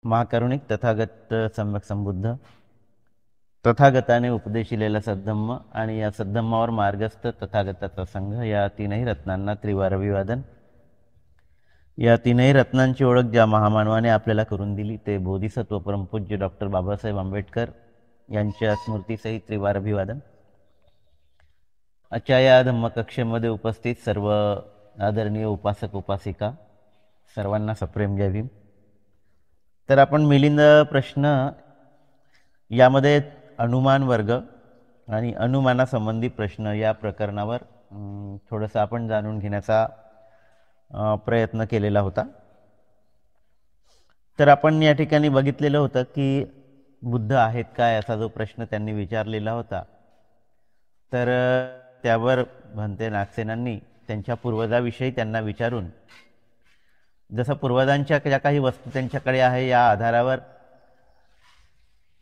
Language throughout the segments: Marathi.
महाकरुणिक तथागत सम्यक संबुद्ध तथागताने उपदेशिलेला सद्धम्म आणि या सद्धम्मावर मार्गस्थ तथागताचा संघ या तीनही रत्नांना त्रिवार अभिवादन। या तीनही रत्नांची ओळख ज्या महामानवाने आपल्याला करून दिली ते बोधिसत्व परमपूज्य डॉक्टर बाबासाहेब आंबेडकर यांच्या स्मृतीसहित त्रिवार अभिवादन। आजच्या या धम्मकक्षेमध्ये उपस्थित सर्व आदरणीय उपासक उपासिका सर्वांना सप्रेम जय भीम। तर आपण मिलिंद प्रश्न यामध्ये अनुमान वर्ग आणि अनुमानासंबंधी प्रश्न या प्रकरणावर थोडंसं आपण जाणून घेण्याचा प्रयत्न केलेला होता। तर आपण या ठिकाणी बघितलेलं होतं की बुद्ध आहेत काय असा जो प्रश्न त्यांनी विचारलेला होता, तर त्यावर भंते नागसेनांनी त्यांच्या पूर्वजाविषयी त्यांना विचारून जसं पूर्वजांच्या ज्या काही वस्तू त्यांच्याकडे आहे या आधारावर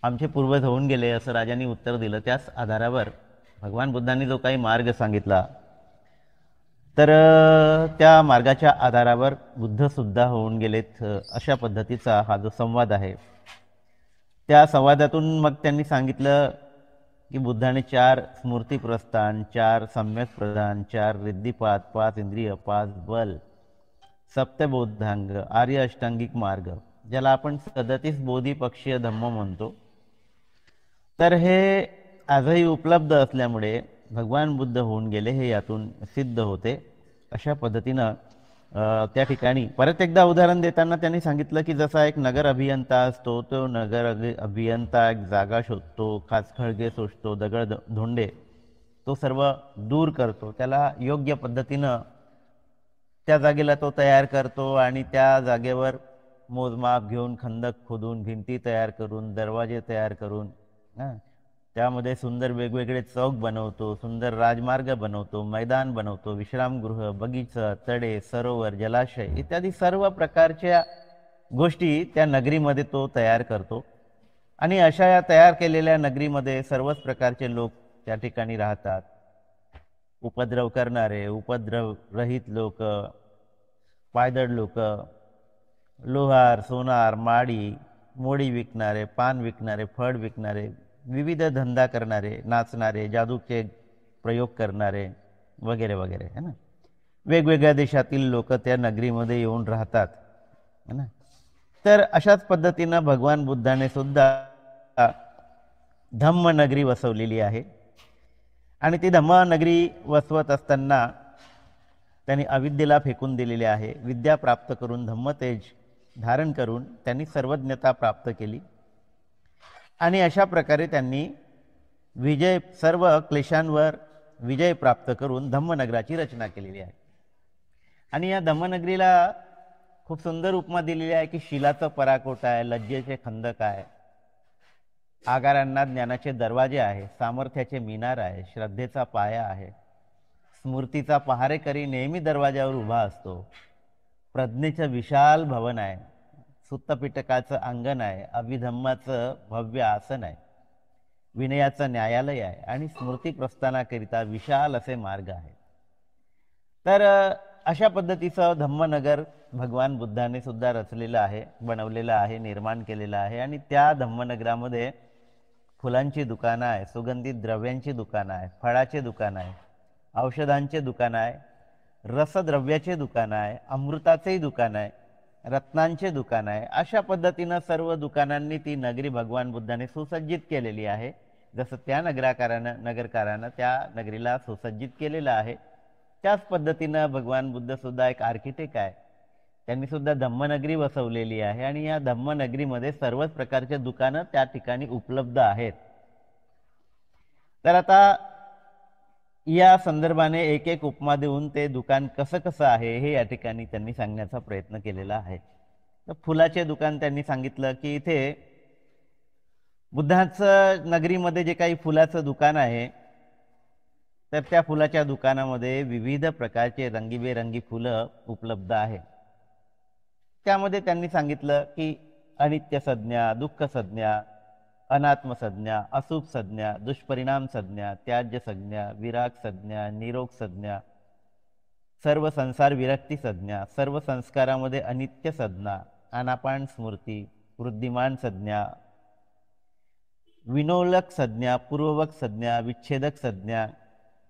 आमचे पूर्वज होऊन गेले असं राजांनी उत्तर दिलं। त्याच आधारावर भगवान बुद्धांनी जो काही मार्ग सांगितला तर त्या मार्गाच्या आधारावर बुद्धसुद्धा होऊन गेलेत अशा पद्धतीचा हा जो संवाद आहे, त्या संवादातून मग त्यांनी सांगितलं की बुद्धाने 4 स्मृती प्रस्थान, 4 सम्यक प्रदान, 4 रिद्धिपाद, 5 इंद्रिय, 5 बल, सप्तबोधांग, आर्य अष्टांगिक मार्ग ज्याला आपण 37 बोधीपक्षीय धम्म म्हणतो, तर हे आजही उपलब्ध असल्यामुळे भगवान बुद्ध होऊन गेले हे यातून सिद्ध होते। अशा पद्धतीनं त्या ठिकाणी परत एकदा उदाहरण देताना त्यांनी सांगितलं की जसा एक नगर अभियंता असतो, तो नगर अभियंता एक जागा शोधतो, खाचखळगे सोसतो, दगड धोंडे तो सर्व दूर करतो, त्याला योग्य पद्धतीनं त्या जागेला तो तयार करतो आणि त्या जागेवर मोजमाप घेऊन खंदक खोदून भिंती तयार करून दरवाजे तयार करून त्यामध्ये सुंदर वेगवेगळे चौक बनवतो, सुंदर राजमार्ग बनवतो, मैदान बनवतो, विश्रामगृह, बगीचा, तडे, सरोवर, जलाशय इत्यादी सर्व प्रकारच्या गोष्टी त्या नगरीमध्ये तो तयार करतो। आणि अशा या तयार केलेल्या नगरीमध्ये सर्वच प्रकारचे लोक त्या ठिकाणी राहतात, उपद्रव करणारे, उपद्रव रहित लोक, पायदळ लोक, लोहार, सोनार, माडी, मोडी विकणारे, पान विकणारे, फळ विकणारे, विविध धंदा करणारे, नाचणारे, जादूचे प्रयोग करणारे वगैरे वगैरे है ना। वेगवेगळ्या देशातील लोक त्या नगरीमध्ये येऊन राहतात है ना। तर अशाच पद्धतीनं भगवान बुद्धाने सुद्धा धम्म नगरी वसवलेली आहे आणि ती धम्म नगरी वसवत असताना त्यांनी अविद्येला फेकून दिलेले आहे, विद्या प्राप्त करून धम्मतेज धारण करून त्यांनी सर्वज्ञता प्राप्त केली आणि अशा प्रकारे त्यांनी सर्व क्लेशांवर विजय प्राप्त करून धम्मनगराची रचना केलेली आहे। आणि या धम्मनगरीला खूप सुंदर उपमा दिलेली आहे की शिलाचं पराकोट आहे, लज्जेचे खंदक आहे, आगारांना ज्ञानाचे दरवाजे आहे, सामर्थ्याचे मिनार आहे, श्रद्धेचा पाया आहे, स्मृतीचा पहारेकरी नेहमी दरवाजावर उभा असतो, प्रज्ञेचं विशाल भवन आहे, सुत्तपिटकाचं अंगण आहे, अभिधम्माचं भव्य आसन आहे, विनयाचं न्यायालय आहे आणि स्मृती प्रस्थानाकरिता विशाल असे मार्ग आहे। तर अशा पद्धतीचं धम्मनगर भगवान बुद्धाने सुद्धा रचलेलं आहे, बनवलेलं आहे, निर्माण केलेलं आहे। आणि त्या धम्मनगरामध्ये फुलांची दुकानं आहे, सुगंधित द्रव्यांची दुकानं आहे, फळाचे दुकानं आहे, औषधांचे दुकानं आहे, रसद्रव्याचे दुकानं आहे, अमृताचेही दुकान आहे, रत्नांचे दुकान आहे। अशा पद्धतीनं सर्व दुकानांनी ती नगरी भगवान बुद्धाने सुसज्जित केलेली आहे। जसं त्या नगरकारानं त्या नगरीला सुसज्जित केलेलं आहे, त्याच पद्धतीनं भगवान बुद्ध सुद्धा एक आर्किटेक्ट आहे, त्यांनी सुद्धा धम्मनगरी वसवलेली आहे आणि या धम्मनगरीमध्ये सर्वच प्रकारचे दुकानं त्या ठिकाणी उपलब्ध आहेत। तर आता या संदर्भाने एक एक उपमा देऊन ते दुकान कसं कसं आहे हे या ठिकाणी त्यांनी सांगण्याचा प्रयत्न केलेला आहे। तर फुलाचे दुकान त्यांनी सांगितलं की इथे बुद्धाचं नगरीमध्ये जे काही फुलाचं दुकान आहे तर त्या फुलाच्या दुकानामध्ये विविध प्रकारचे रंगीबेरंगी फुलं उपलब्ध आहेत। त्यामध्ये त्यांनी सांगितलं की अनित्य संज्ञा, दुःख संज्ञा, अनात्म संज्ञा, अशुभ संज्ञा, दुष्परिणाम संज्ञा, त्याज्य संज्ञा, विराग संज्ञा, निरोग संज्ञा, सर्व संसार विरक्ती संज्ञा, सर्व संस्कारामध्ये अनित्य संज्ञा, अनापान स्मृती, वृद्धिमान संज्ञा, विनोलक संज्ञा, पूर्ववक संज्ञा, विच्छेदक संज्ञा,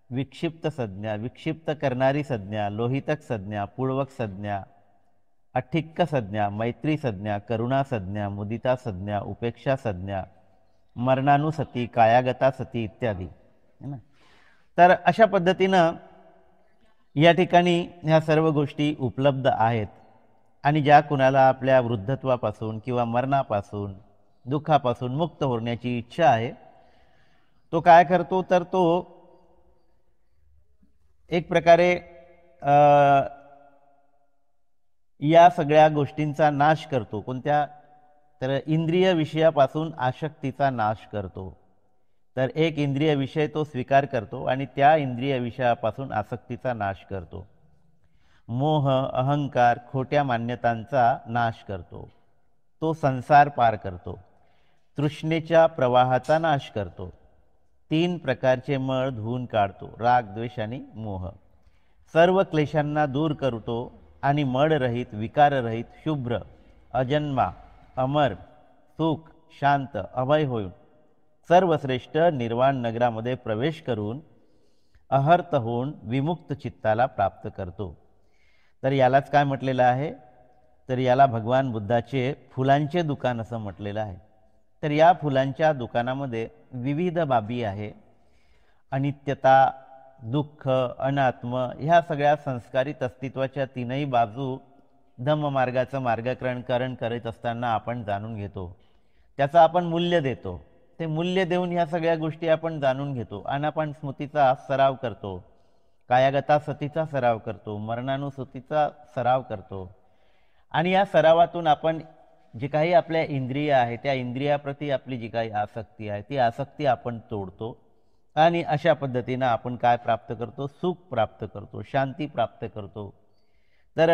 विक्षिप्त संज्ञा, विक्षिप्त करणारी संज्ञा, लोहितक संज्ञा, पूर्वक संज्ञा, अठिक्क संज्ञा, मैत्री संज्ञा, करुणा संज्ञा, मुदिता संज्ञा, उपेक्षा संज्ञा, मरणानुसती, कायागता सती इत्यादी है ना. तर अशा पद्धतीनं या ठिकाणी ह्या सर्व गोष्टी उपलब्ध आहेत. आणि ज्या कुणाला आपल्या वृद्धत्वापासून किंवा मरणापासून दुःखापासून मुक्त होण्याची इच्छा आहे, तो काय करतो तर तो एक प्रकारे या सगळ्या गोष्टींचा नाश करतो. कोणत्या तर इंद्रिय विषयापासून आसक्तीचा नाश करतो. तर एक इंद्रिय विषय तो स्वीकार करतो आणि त्या इंद्रिय विषयापासून आसक्तीचा नाश करतो. मोह, अहंकार, खोट्या मान्यतांचा नाश करतो. तो संसार पार करतो. तृष्णेच्या प्रवाहाचा नाश करतो. 3 प्रकारचे मळ धुवून काढतो, राग, द्वेष आणि मोह. सर्व क्लेशांना दूर करतो आणि मळरहित, विकाररहित, शुभ्र, अजन्मा, अमर, सुख, शांत, अभय होऊन सर्वश्रेष्ठ निर्वाण नगरामध्ये प्रवेश करून अहर्त होऊन विमुक्त चित्ताला प्राप्त करतो. तर यालाच काय म्हटलेलं आहे तर याला भगवान बुद्धाचे फुलांचे दुकान असं म्हटलेलं आहे. तर या फुलांच्या दुकानामध्ये विविध बाबी आहे. अनित्यता, दुःख, अनात्म ह्या सगळ्या संस्कारित अस्तित्वाच्या 3ही बाजू धम्ममार्गाचं मार्गकरण करीत असताना आपण जाणून घेतो. त्याचं आपण मूल्य देतो. ते मूल्य देऊन ह्या सगळ्या गोष्टी आपण जाणून घेतो. अनापान स्मृतीचा सराव करतो, कायागता सतीचा सराव करतो, मरणानुसतीचा सराव करतो. आणि या सरावातून आपण जे काही आपल्या इंद्रिय आहे त्या इंद्रियाप्रती आपली जी काही आसक्ती आहे ती आसक्ती आपण तोडतो. आणि अशा पद्धतीनं आपण काय प्राप्त करतो, सुख प्राप्त करतो, शांती प्राप्त करतो. तर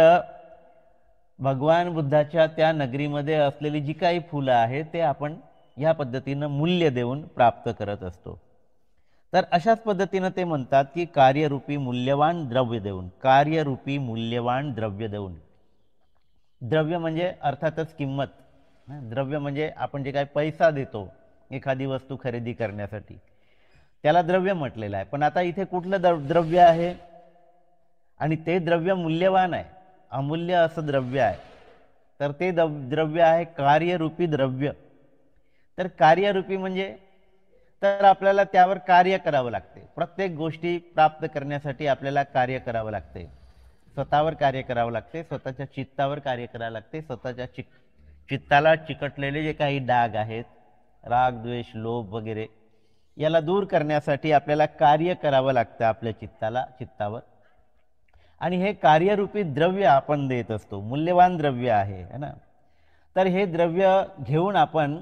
भगवान बुद्धाच्या त्या नगरीमध्ये असलेली जी काही फुलं आहेत ते आपण या पद्धतीनं मूल्य देऊन प्राप्त करत असतो. तर अशाच पद्धतीनं ते म्हणतात की कार्यरूपी मूल्यवान द्रव्य देऊन, कार्यरूपी मूल्यवान द्रव्य देऊन. द्रव्य म्हणजे अर्थातच किंमत. द्रव्य म्हणजे आपण जे काही पैसा देतो एखादी वस्तू खरेदी करण्यासाठी त्याला द्रव्य म्हटलेलं आहे. पण आता इथे कुठलं द्रव्य आहे आणि ते द्रव्य मूल्यवान आहे, अमूल्य असं द्रव्य आहे. तर ते द्रव्य आहे कार्यरूपी द्रव्य. तर कार्यरूपी म्हणजे तर आपल्याला त्यावर कार्य करावं लागते. प्रत्येक गोष्टी प्राप्त करण्यासाठी आपल्याला कार्य करावं लागते. स्वतःवर कार्य करावं लागते, स्वतःच्या चित्तावर कार्य करावं लागते. स्वतःच्या चित्ताला चिकटलेले जे काही डाग आहेत, राग, द्वेष, लोभ वगैरे, याला दूर करण्यासाठी आपल्याला कार्य करावं लागतं आपल्या चित्तावर. आणि हे कार्यरूपी द्रव्य आपण देत असतो, मूल्यवान द्रव्य आहे ना. तर हे द्रव्य घेऊन आपण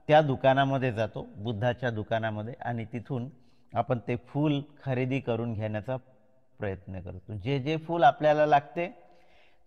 त्या दुकानामध्ये जातो, बुद्धाच्या दुकानामध्ये, आणि तिथून आपण ते फूल खरेदी करून घेण्याचा प्रयत्न करतो. जे जे फूल आपल्याला लागते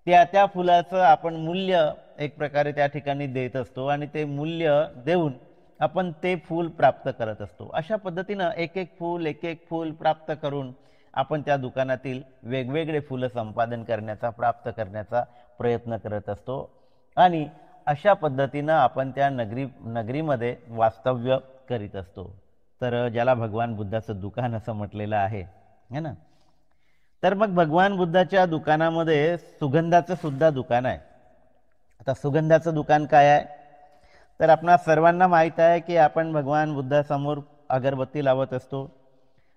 त्या फुलाचं आपण मूल्य एक प्रकारे त्या ठिकाणी देत असतो आणि ते मूल्य देऊन आपण ते फूल प्राप्त करत असतो. अशा पद्धतीनं एक एक फूल प्राप्त करून आपण त्या दुकानातील वेगवेगळे फुलं संपादन करण्याचा, प्राप्त करण्याचा प्रयत्न करत असतो. आणि अशा पद्धतीनं आपण त्या नगरीमध्ये वास्तव्य करीत असतो. तर ज्याला भगवान बुद्धाचं दुकान असं म्हटलेलं आहे है ना. तर मग भगवान बुद्धाच्या दुकानामध्ये सुगंधाचं सुद्धा दुकान आहे. आता सुगंधाचं दुकान काय आहे तर आपणा सर्वांना माहीत आहे की आपण भगवान बुद्धासमोर अगरबत्ती लावत असतो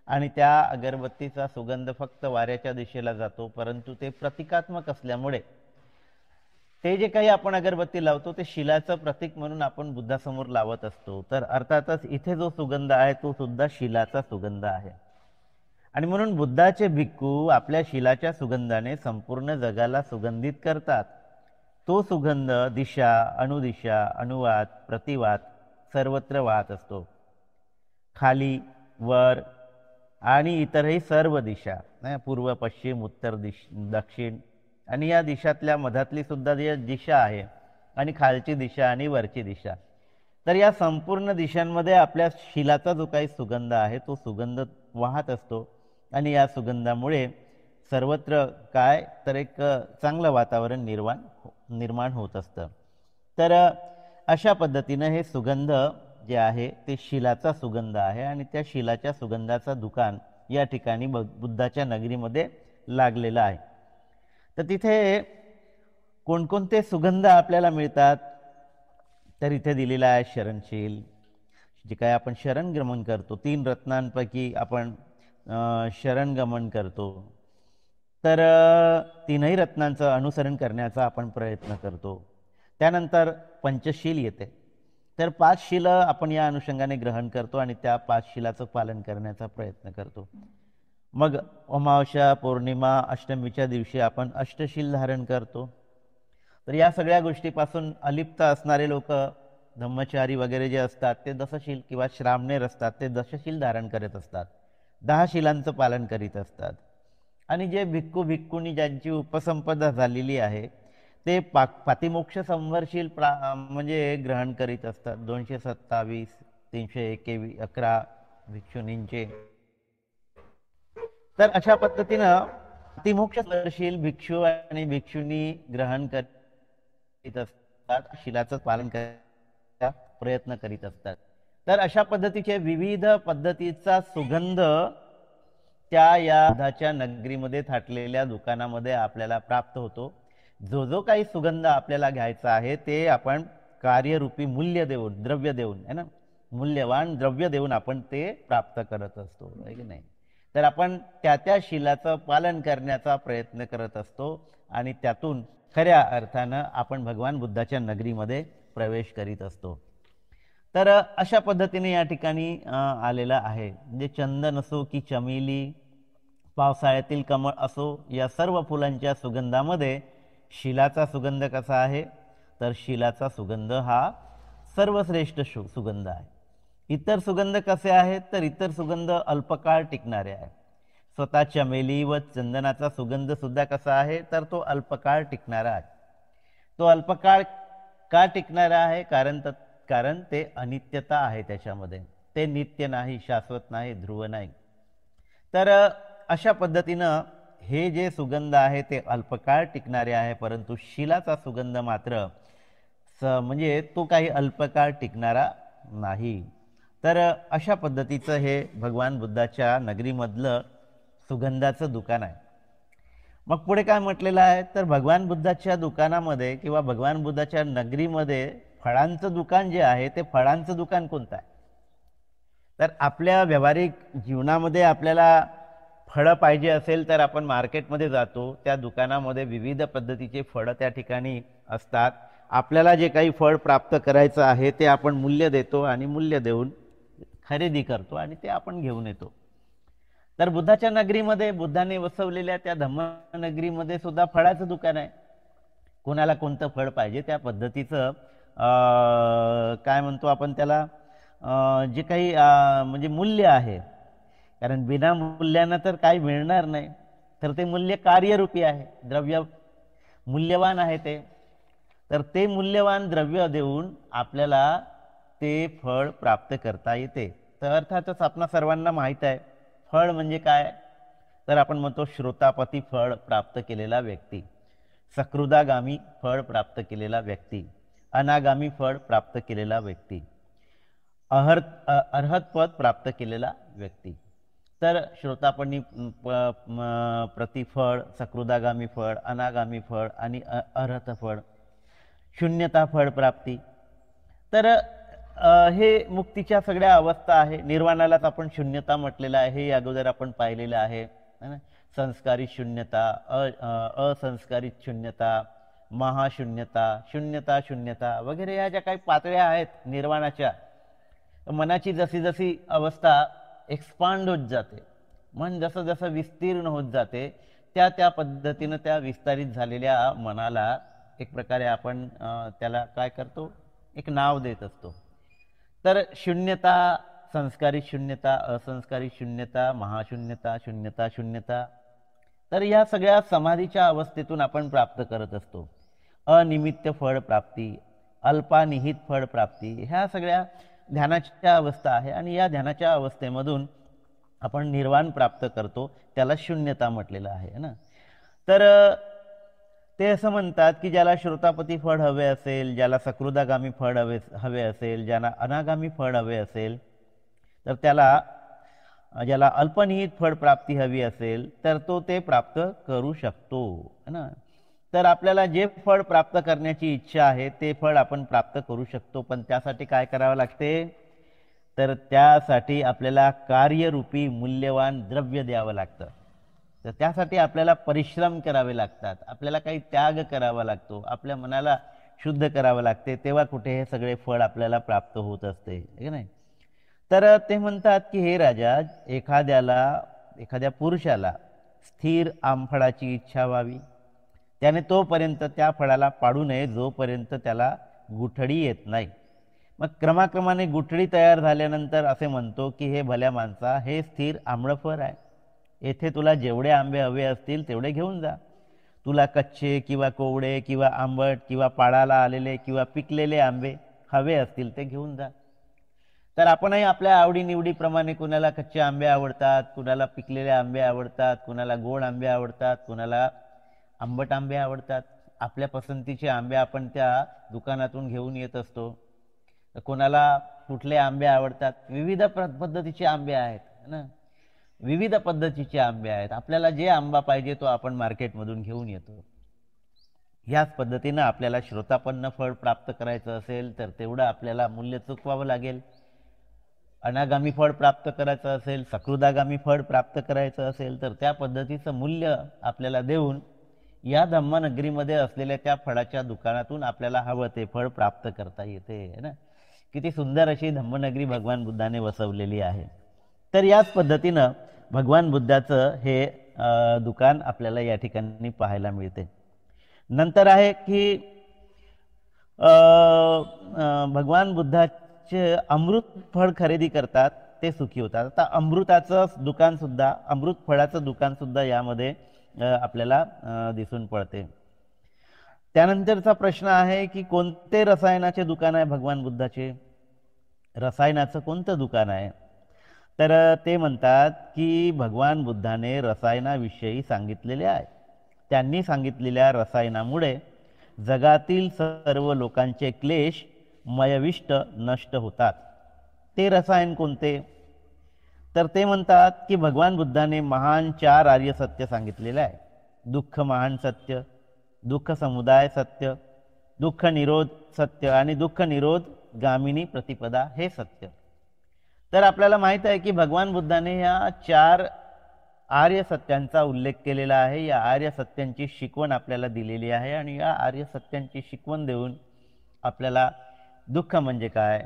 आणि त्या अगरबत्तीचा सुगंध फक्त वाऱ्याच्या दिशेला जातो. परंतु ते प्रतिकात्मक असल्यामुळे ते जे काही आपण अगरबत्ती लावतो ते शिलाचं प्रतीक म्हणून आपण बुद्धासमोर लावत असतो. तर अर्थातच इथे जो सुगंध आहे तो सुद्धा शिलाचा सुगंध आहे. आणि म्हणून बुद्धाचे भिक्खू आपल्या शिलाच्या सुगंधाने संपूर्ण जगाला सुगंधित करतात. तो सुगंध दिशा, अनुदिशा, अनुवात, प्रतिवात सर्वत्र वाहत असतो. खाली, वर आणि इतरही सर्व दिशा, पूर्व, पश्चिम, उत्तर, दक्षिण आणि या दिशातल्या मधातली सुद्धा जी दिशा आहे आणि खालची दिशा आणि वरची दिशा, तर या संपूर्ण दिशांमध्ये आपल्या शिलाचा जो काही सुगंध आहे तो सुगंध वाहत असतो. आणि या सुगंधामुळे सर्वत्र काय तर एक चांगलं वातावरण निर्माण होत असतं. तर अशा पद्धतीनं हे सुगंध जे आहे ते शिलाचा सुगंध आहे आणि त्या शिलाच्या सुगंधाचं दुकान या ठिकाणी बुद्धाच्या नगरीमध्ये लागलेलं आहे. तर तिथे कोणकोणते सुगंध आपल्याला मिळतात, तर इथे दिलेला आहे शरणशील. जे काय आपण शरणगमन करतो, 3 रत्नांपैकी आपण शरणगमन करतो, तर 3ही रत्नांचं अनुसरण करण्याचा आपण प्रयत्न करतो. त्यानंतर पंचशील येते, तर 5 शील आपण या अनुषंगाने ग्रहण करतो आणि त्या 5 शीलाचं पालन करण्याचा प्रयत्न करतो. मग अमावस्या, पौर्णिमा, अष्टमीच्या दिवशी आपण अष्टशील धारण करतो. तर या सगळ्या गोष्टीपासून अलिप्त असणारे लोक, धम्मचारी वगैरे जे असतात ते दशशील किंवा श्रामणेर असतात ते दशशील धारण करत असतात, 10 शीलांचं पालन करीत असतात. आणि जे भिक्खू भिक्खुनी ज्यांची उपसंपदा झालेली आहे ते पातिमोक्ष संवरशील म्हणजे ग्रहण करीत असतात. 227, 311 भिक्षुनींचे. तर अशा पद्धतीनं पातिमोक्ष संवरशील भिक्षू आणि भिक्षुनी ग्रहण करीत असतात, शिलाचं पालन करण्याचा प्रयत्न करीत असतात. तर अशा पद्धतीचे विविध पद्धतीचा सुगंध त्या या बुद्धाच्या नगरीमध्ये थाटलेल्या दुकानामध्ये आपल्याला प्राप्त होतो. जो जो काही सुगंध आपल्याला घ्यायचा आहे ते आपण कार्यरूपी मूल्य देऊन, द्रव्य देऊन, है ना, मूल्यवान द्रव्य देऊन आपण ते प्राप्त करत असतो, आहे की नाही. तर आपण त्या शिलाचं पालन करण्याचा प्रयत्न करत असतो आणि त्यातून खऱ्या अर्थानं आपण भगवान बुद्धाच्या नगरीमध्ये प्रवेश करीत असतो. तर अशा पद्धतीने या ठिकाणी आलेला आहे. म्हणजे चंदन असो की चमेली, पावसाळ्यातील कमळ असो, या सर्व फुलांच्या सुगंधामध्ये शिलाचा सुगंध कसा आहे, तर शिलाचा सुगंध हा सर्वश्रेष्ठ सुगंध आहे. इतर सुगंध कसे आहेत, तर इतर सुगंध अल्पकाळ टिकणारे आहे. स्वतः चमेली व चंदनाचा सुगंध सुद्धा कसा आहे, तर तो अल्पकाळ टिकणारा आहे. तो अल्पकाळ का टिकणारा आहे, कारण ते अनित्यता आहे त्याच्यामध्ये, ते नित्य नाही, शाश्वत नाही, ध्रुव नाही. तर अशा पद्धतीनं हे जे सुगंध आहे ते अल्पकाळ टिकणारे आहे, परंतु शिलाचा सुगंध मात्र म्हणजे तो काही अल्पकाळ टिकणारा नाही. तर अशा पद्धतीचं हे भगवान बुद्धाच्या नगरीमधलं सुगंधाचं दुकान आहे. मग पुढे काय म्हटलेलं आहे, तर भगवान बुद्धाच्या दुकानामध्ये किंवा भगवान बुद्धाच्या नगरीमध्ये फळांचं दुकान जे आहे ते फळांचं दुकान कोणतं आहे, तर आपल्या व्यावहारिक जीवनामध्ये आपल्याला फळं पाहिजे असेल तर आपण मार्केटमध्ये जातो, त्या दुकानामध्ये विविध पद्धतीचे फळं त्या ठिकाणी असतात. आपल्याला जे काही फळ प्राप्त करायचं आहे ते आपण मूल्य देतो आणि मूल्य देऊन खरेदी करतो आणि ते आपण घेऊन येतो. तर बुद्धाच्या नगरीमध्ये, बुद्धाने वसवलेल्या त्या धम्मनगरीमध्ये सुद्धा फळाचं दुकान आहे. कोणाला कोणतं फळ पाहिजे त्या पद्धतीचं काय म्हणतो आपण त्याला, जे काही म्हणजे मूल्य आहे, कारण बिना मूल्यानं तर काही मिळणार नाही, तर ते मूल्य कार्यरूपी आहे, द्रव्य मूल्यवान आहे ते. तर ते मूल्यवान द्रव्य देऊन आपल्याला ते फळ प्राप्त करता येते. तर अर्थातच आपणा सर्वांना माहीत आहे फळ म्हणजे काय, तर आपण म्हणतो श्रोतापती फळ प्राप्त केलेला व्यक्ती, सकृदागामी फळ प्राप्त केलेला व्यक्ती, अनागामी फळ प्राप्त केलेला व्यक्ती, अर्हत पद प्राप्त केलेला व्यक्ती. तर श्रोतापणी प्रतिफळ, सकृदागामी फळ, अनागामी फळ आणि अर्हत फळ, शून्यता फळ प्राप्ती. तर हे मुक्तीच्या सगळ्या अवस्था आहे. निर्वाणालाच आपण शून्यता म्हटलेलं आहे, हे अगोदर आपण पाहिलेलं आहे. संस्कारित शून्यता, असंस्कारित शून्यता, महाशून्यता, शून्यता शून्यता वगैरे ह्या ज्या काही पातळ्या आहेत निर्वाणाच्या, मनाची जशी जशी अवस्था एक्सपांड होत जाते, मन जसं जसं विस्तीर्ण होत जाते, त्या पद्धतीनं त्या विस्तारित झालेल्या मनाला एक प्रकारे आपण त्याला काय करतो, एक नाव देत असतो. तर शून्यता, संस्कारित शून्यता, असंस्कारित शून्यता, महाशून्यता, शून्यता शून्यता, तर या सगळ्या समाधीच्या अवस्थेतून आपण प्राप्त करत असतो. अनिमित्त फळ प्राप्ती, अल्पानिहित फळ प्राप्ती, ह्या सगळ्या ध्यानाच्या अवस्था आहे आणि या ध्यानाच्या अवस्थेमधून आपण निर्वाण प्राप्त करतो, त्याला शून्यता म्हटलेलं आहे ना. तर ते असं म्हणतात की ज्याला श्रोतापती फळ हवे असेल, ज्याला सकृदागामी फळ हवे असेल, ज्याला अनागामी फळ हवे असेल, तर त्याला ज्याला अल्पनिहित फळ प्राप्ती हवी असेल तर तो ते प्राप्त करू शकतो, है ना. तर आपल्याला जे फळ प्राप्त करण्याची इच्छा आहे ते फळ आपण प्राप्त करू शकतो, पण त्यासाठी काय करावं लागते, तर त्यासाठी आपल्याला कार्यरूपी मूल्यवान द्रव्य द्यावं लागतं. तर त्यासाठी आपल्याला परिश्रम करावे लागतात, आपल्याला काही त्याग करावा लागतो, आपल्या मनाला शुद्ध करावं लागते, तेव्हा कुठे हे सगळे फळ आपल्याला प्राप्त होत असते, है नाही. तर ते म्हणतात की हे राजा, एखाद्या पुरुषाला स्थिर आमफळाची इच्छा व्हावी, त्याने तोपर्यंत त्या फळाला पाडू नये जोपर्यंत त्याला गुठळी येत नाही. मग क्रमाक्रमाने गुठळी तयार झाल्यानंतर असे म्हणतो की हे भल्या माणसा, हे स्थिर आम्रफळ आहे, येथे तुला जेवढे आंबे हवे असतील तेवढे घेऊन जा. तुला कच्चे किंवा कोवडे किंवा आंबट किंवा पाडाला आलेले किंवा पिकलेले आंबे हवे असतील ते घेऊन जा. तर आपणही आपल्या आवडीनिवडीप्रमाणे, कुणाला कच्चे आंबे आवडतात, कुणाला पिकलेले आंबे आवडतात, कुणाला गोड आंबे आवडतात, कुणाला आंबट आंबे आवडतात, आपल्या पसंतीचे आंबे आपण त्या दुकानातून घेऊन येत असतो. कोणाला कुठले आंबे आवडतात, विविध पद्धतीचे आंबे आहेत ना, विविध पद्धतीचे आंबे आहेत. आपल्याला जे आंबा पाहिजे तो आपण मार्केटमधून घेऊन येतो. ह्याच पद्धतीनं आपल्याला श्रोतापन्न फळ प्राप्त करायचं असेल तर तेवढं आपल्याला मूल्य चुकवावं लागेल. अनागामी फळ प्राप्त करायचं असेल, सकृदागामी फळ प्राप्त करायचं असेल तर त्या पद्धतीचं मूल्य आपल्याला देऊन या धम्मनगरीमध्ये असलेल्या त्या फळाच्या दुकानातून आपल्याला हवं ते फळ प्राप्त करता येते, है ना. किती सुंदर अशी धम्मनगरी भगवान बुद्धाने वसवलेली आहे. तर याच पद्धतीनं भगवान बुद्धाचं हे दुकान आपल्याला या ठिकाणी पाहायला मिळते. नंतर आहे की भगवान बुद्धाचे अमृत फळ खरेदी करतात ते सुखी होतात. आता अमृताचं दुकान सुद्धा, अमृत फळाचं दुकान सुद्धा यामध्ये आपल्याला दिसून पडते. त्यानंतरचा प्रश्न आहे की कोणते रसायनाचे दुकान आहे भगवान बुद्धाचे, रसायनाचं कोणतं दुकान आहे. तर ते म्हणतात की भगवान बुद्धाने रसायनाविषयी सांगितलेले आहे. त्यांनी सांगितलेल्या रसायनामुळे जगातील सर्व लोकांचे क्लेश मयविष्ट नष्ट होतात. ते रसायन कोणते, तर ते म्हणतात की भगवान बुद्धाने महान 4 आर्य सत्य सांगितलेले आहे. दुःख महान सत्य, दुःख समुदाय सत्य, दुःख निरोध सत्य आणि दुःख निरोध गामिनी प्रतिपदा हे सत्य. तर आपल्याला माहित आहे की भगवान बुद्धाने या 4 आर्य सत्यांचा उल्लेख केलेला आहे. या आर्य सत्यांची शिकवण आपल्याला दिलेली आहे आणि या आर्य सत्यांची शिकवण देऊन आपल्याला दुःख म्हणजे काय,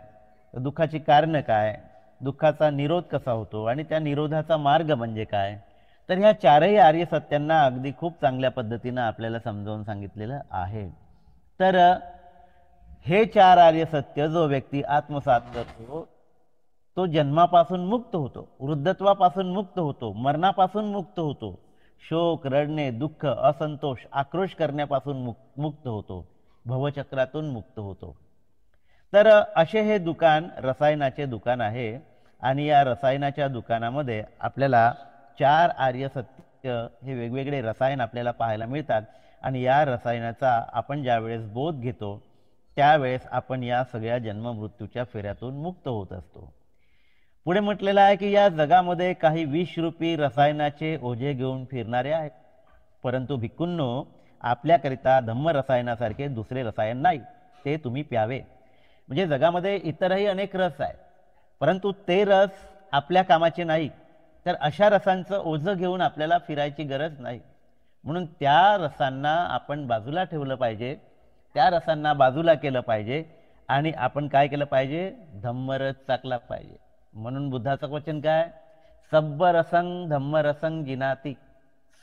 दुःखाची कारणं काय, दुःखाचा निरोध कसा होतो आणि त्या निरोधाचा मार्ग म्हणजे काय, तर ह्या 4ही आर्य सत्यांना अगदी खूप चांगल्या पद्धतीनं आपल्याला समजावून सांगितलेलं आहे. तर हे 4 आर्य सत्य जो व्यक्ती आत्मसात करतो तो जन्मापासून मुक्त होतो, वृद्धत्वापासून मुक्त होतो, मरणापासून मुक्त होतो, शोक, रडणे, दुःख, असंतोष, आक्रोश करण्यापासून मुक्त होतो, भवचक्रातून मुक्त होतो. तर असे हे दुकान रसायनाचे दुकान आहे आणि या रसायनाच्या दुकानामध्ये आपल्याला 4 आर्य सत्य हे वेगवेगळे रसायन आपल्याला पाहायला मिळतात आणि या रसायनाचा आपण ज्यावेळेस बोध घेतो त्यावेळेस आपण या सगळ्या जन्ममृत्यूच्या फेऱ्यातून मुक्त होत असतो. पुढे म्हटलेलं आहे की या जगामध्ये काही विषरूपी रसायनाचे ओझे घेऊन फिरणारे आहेत, परंतु भिक्खूंनो आपल्याकरिता धम्म रसायनासारखे दुसरे रसायन नाही, ते तुम्ही प्यावे. म्हणजे जगामध्ये इतरही अनेक रस आहेत, परंतु ते रस आपल्या कामाचे नाही. तर अशा रसांचं ओझं घेऊन आपल्याला फिरायची गरज नाही. म्हणून त्या रसांना आपण बाजूला ठेवलं पाहिजे, त्या रसांना बाजूला केलं पाहिजे आणि आपण काय केलं पाहिजे, धम्मरस चाकला पाहिजे. म्हणून बुद्धाचं वचन काय, सब्ब रसंग धम्मरसंग जिनाती,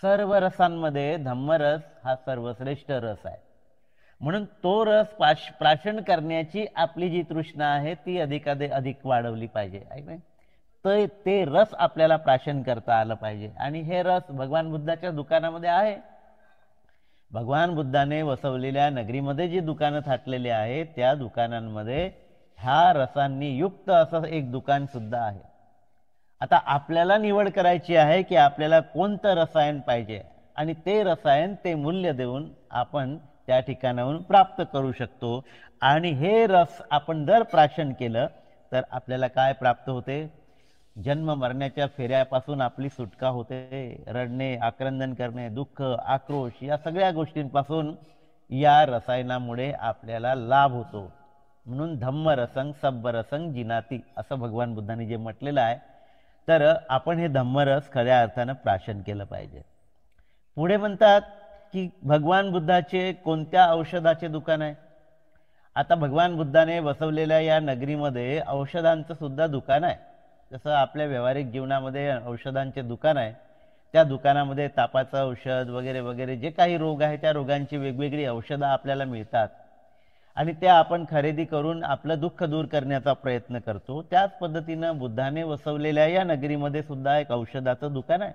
सर्व रसांमध्ये धम्मरस हा सर्वश्रेष्ठ रस आहे. म्हणून तो रस प्राशन करण्याची आपली जी तृष्णा आहे ती अधिक वाढवली पाहिजे. तर ते रस आपल्याला प्राशन करता आलं पाहिजे आणि हे रस भगवान बुद्धाच्या दुकानामध्ये आहे. भगवान बुद्धाने वसवलेल्या नगरीमध्ये जी दुकानं थाटलेली आहेत त्या दुकानांमध्ये ह्या रसांनी युक्त असं एक दुकान सुद्धा आहे. आता आपल्याला निवड करायची आहे की आपल्याला कोणतं रसायन पाहिजे. आणि ते रसायन ते मूल्य देऊन आपण त्या ठिकाणाहून प्राप्त करू शकतो. आणि हे रस आपण जर प्राशन केलं तर आपल्याला काय प्राप्त होते? जन्म मरण्याच्या फेऱ्यापासून आपली सुटका होते. रडणे, आक्रंदन करणे, दुःख, आक्रोश या सगळ्या गोष्टींपासून या रसायनामुळे आपल्याला लाभ होतो. म्हणून धम्मरसंग सब्बरसंग जिनाती असं भगवान बुद्धांनी जे म्हटलेलं आहे. तर आपण हे धम्मरस खऱ्या अर्थानं प्राशन केलं पाहिजे. पुढे म्हणतात की भगवान बुद्धाचे कोणत्या औषधाचे दुकान आहे? आता भगवान बुद्धाने बसवलेल्या या नगरीमध्ये औषधांचं सुद्धा दुकान आहे. जसं आपल्या व्यावहारिक जीवनामध्ये औषधांचे दुकान आहे, त्या दुकानामध्ये तापाचं औषध वगैरे वगैरे जे काही रोग आहे त्या रोगांची वेगवेगळी औषधं आपल्याला मिळतात आणि त्या आपण खरेदी करून आपलं दुःख दूर करण्याचा प्रयत्न करतो. त्याच पद्धतीनं बुद्धाने वसवलेल्या या नगरीमध्ये सुद्धा एक औषधाचं दुकान आहे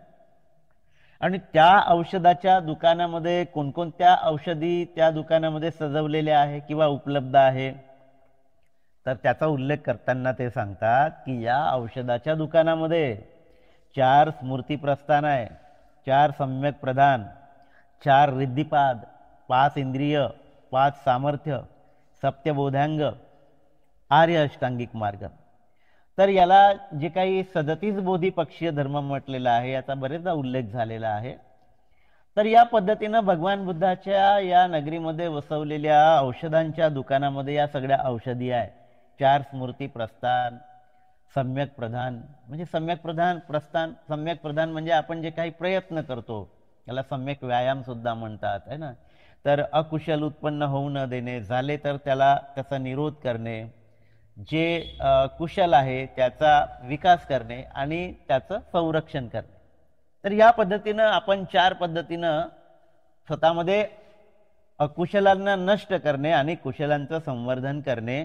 आणि त्या औषधाच्या दुकानामध्ये कोणकोणत्या औषधी त्या दुकानामध्ये सजवलेल्या आहे किंवा उपलब्ध आहे, तर त्याचा उल्लेख करताना ते सांगतात की या औषधाच्या दुकानामध्ये 4 स्मृती प्रस्थान आहे, 4 सम्यक प्रधान, 4 रिद्धिपाद, 5 इंद्रिय, 5 सामर्थ्य, सप्तबोधांग, आर्य अष्टांगिक मार्ग. तर याला जे काही 37 बोधिपक्षीय धर्म म्हटलेला आहे याचा बरेचदा उल्लेख झालेला आहे. तर या पद्धतीनं भगवान बुद्धाच्या या नगरीमध्ये वसवलेल्या औषधांच्या दुकानामध्ये या सगळ्या औषधी आहे. 4 स्मृती प्रस्थान, सम्यक प्रधान म्हणजे सम्यक प्रधान प्रस्थान, सम्यक प्रधान म्हणजे आपण जे काही प्रयत्न करतो त्याला सम्यक व्यायाम सुद्धा म्हणतात है ना. तर अकुशल उत्पन्न होऊ न देणे, झाले तर त्याला त्याचा निरोध करणे, जे कुशल आहे त्याचा विकास करणे आणि त्याचं संरक्षण करणे. तर या पद्धतीनं आपण 4 पद्धतीनं स्वतःमध्ये अकुशलांना नष्ट करणे आणि कुशलांचं संवर्धन करणे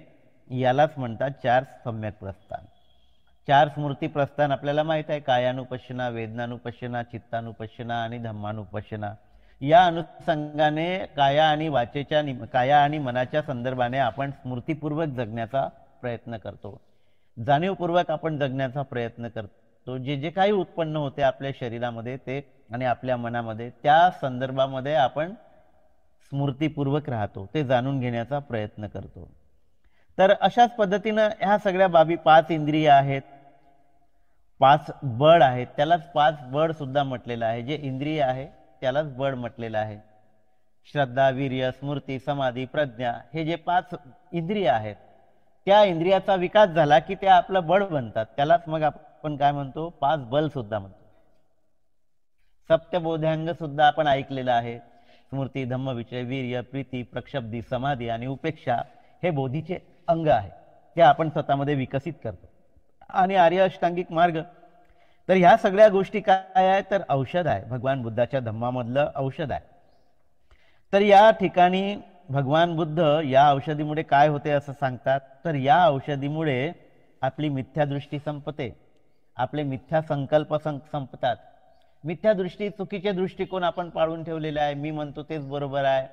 यालाच म्हणतात 4 सम्यक प्रस्थान. 4 स्मृती प्रस्थान आपल्याला माहित आहे, कायानुपश्यना, वेदनानुपश्यना, चित्तानुपश्यना आणि धम्मानुपश्यना. या अनुषंगाने काया आणि मनाच्या संदर्भाने आपण स्मृतीपूर्वक जगण्याचा प्रयत्न करतो, जाणीवपूर्वक आपण जगण्याचा प्रयत्न करतो. जे जे काही उत्पन्न होते आपल्या शरीरामध्ये ते आणि आपल्या मनामध्ये त्या संदर्भामध्ये आपण स्मृतीपूर्वक राहतो, ते जाणून घेण्याचा प्रयत्न करतो. तर अशाच पद्धतीनं ह्या सगळ्या बाबी 5 इंद्रिय आहेत, 5 बळ आहेत, त्यालाच 5 बळ सुद्धा म्हटलेलं आहे. जे इंद्रिय आहे त्यालाच बळ म्हटलेलं आहे. श्रद्धा, वीर्य, स्मृती, समाधी, प्रज्ञा हे जे 5 इंद्रिय आहेत त्या इंद्रियाचा विकास झाला की ते आपलं बळ बनतात. त्यालाच मग आपण काय म्हणतो? 5 बल सुद्धा म्हणतो. सप्तबोधांग सुद्धा आपण ऐकलेलं आहे. स्मृती, धम्म, विचय, वीर्य, प्रीती, प्रक्षब्धी, समाधी आणि उपेक्षा हे बोधीचे अंग आहे, ते आपण स्वतःमध्ये विकसित करतो. आणि आर्य अष्टांगिक मार्ग, तर ह्या सगळ्या गोष्टी काय आहे? तर औषध आहे, भगवान बुद्धाच्या धम्मामधलं औषध आहे. तर या ठिकाणी भगवान बुद्ध या औषधीमुळे काय होते असं सांगतात? तर या औषधीमुळे आपली मिथ्या दृष्टी संपते, आपले मिथ्या संकल्प संपतात. मिथ्या दृष्टी, चुकीचे दृष्टिकोन आपण पाळून ठेवलेले आहे. मी म्हणतो तेच बरोबर आहे,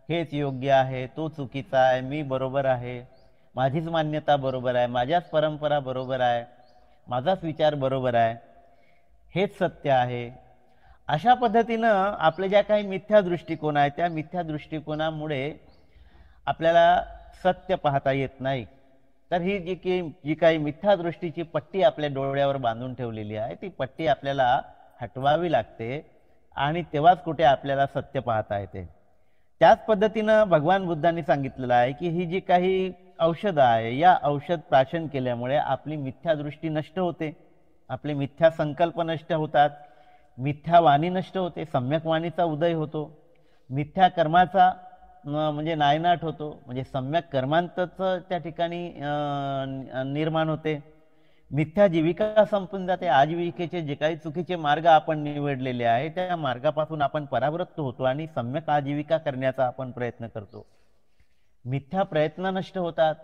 हेच योग्य आहे, तो चुकीचा आहे, मी बरोबर आहे, माझीच मान्यता बरोबर आहे, माझ्याच परंपरा बरोबर आहे, माझाच विचार बरोबर आहे, हेच सत्य आहे. अशा पद्धतीनं आपल्या ज्या काही मिथ्या दृष्टिकोन आहे त्या मिथ्या दृष्टिकोनामुळे आपल्याला सत्य पाहता येत नाही. तर ही जी काही मिथ्या दृष्टीची पट्टी आपल्या डोळ्यावर बांधून ठेवलेली आहे ती पट्टी आपल्याला हटवावी लागते आणि तेव्हाच कुठे आपल्याला सत्य पाहता येते. त्याच पद्धतीनं भगवान बुद्धांनी सांगितलेलं आहे की ही जी काही औषधं आहे या औषध प्राशन केल्यामुळे आपली मिथ्या दृष्टी नष्ट होते, आपले मिथ्या संकल्प नष्ट होतात, मिथ्या वाणी नष्ट होते, सम्यक वाणीचा उदय होतो, मिथ्या कर्माचा म्हणजे नायनाट होतो, म्हणजे सम्यक कर्मांतच त्या ठिकाणी निर्माण होते. मिथ्या जीविका संपून जाते. आजीविकेचे जे काही चुकीचे मार्ग आपण निवडलेले आहे त्या मार्गापासून आपण परावृत्त होतो आणि सम्यक आजीविका करण्याचा आपण प्रयत्न करतो. मिथ्या प्रयत्न नष्ट होतात.